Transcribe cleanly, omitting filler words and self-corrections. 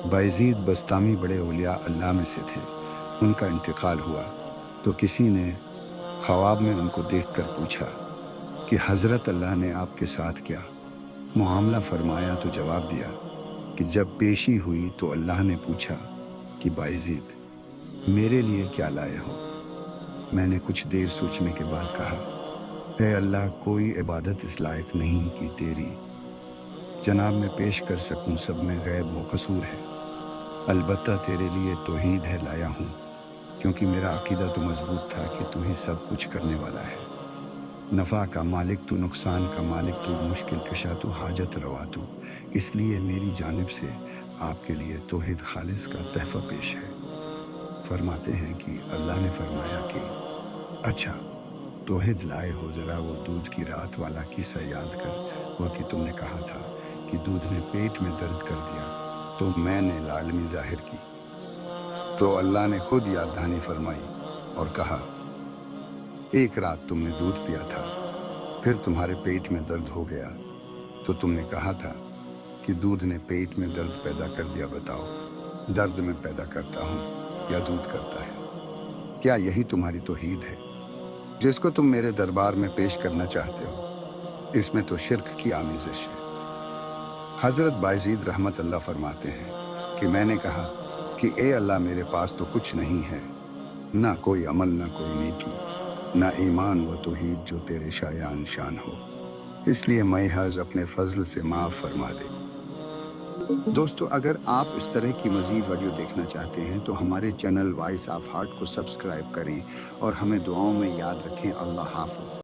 बायजीद बस्तामी बड़े औलिया अल्लाह में से थे। उनका इंतकाल हुआ तो किसी ने ख्वाब में उनको देखकर पूछा कि हज़रत अल्लाह ने आपके साथ क्या मुआमला फरमाया। तो जवाब दिया कि जब पेशी हुई तो अल्लाह ने पूछा कि बायजीद मेरे लिए क्या लाए हो। मैंने कुछ देर सोचने के बाद कहा, ए अल्लाह, कोई इबादत इस लायक नहीं कि तेरी जनाब में पेश कर सकूं, सब में गैब व कसूर है। अलबत्ता तेरे लिए तौहीद है लाया हूँ, क्योंकि मेरा अकीदा तो मजबूत था कि तू ही सब कुछ करने वाला है। नफ़ा का मालिक तू, नुकसान का मालिक तू, मुश्किल कशा तू, हाजत रवा तू। इसलिए मेरी जानिब से आपके लिए तौहीद खालिस का तहफ़ा पेश है। फरमाते हैं कि अल्लाह ने फरमाया कि अच्छा, तौहीद लाए हो, ज़रा वो दूध की रात वाला किस्सा याद कर। वह कि तुमने कहा था कि दूध ने पेट में दर्द कर दिया तो मैंने लालमी जाहिर की, तो अल्लाह ने खुद याद दहानी फरमाई और कहा, एक रात तुमने दूध पिया था, फिर तुम्हारे पेट में दर्द हो गया, तो तुमने कहा था कि दूध ने पेट में दर्द पैदा कर दिया। बताओ, दर्द में पैदा करता हूँ या दूध करता है? क्या यही तुम्हारी तौहीद है जिसको तुम मेरे दरबार में पेश करना चाहते हो? इसमें तो शिर्क की आमेज़िश है। हज़रत बायजीद रहमत अल्लाह फरमाते हैं कि मैंने कहा कि ए अल्लाह, मेरे पास तो कुछ नहीं है, ना कोई अमल, ना कोई नेकी, ना ईमान व तौहीद जो तेरे शायान शान हो, इसलिए महज अपने फजल से माफ़ फरमा दे। दोस्तों, अगर आप इस तरह की मज़ीद वीडियो देखना चाहते हैं तो हमारे चैनल वॉइस ऑफ हार्ट को सब्सक्राइब करें और हमें दुआओं में याद रखें। अल्लाह हाफ़िज़।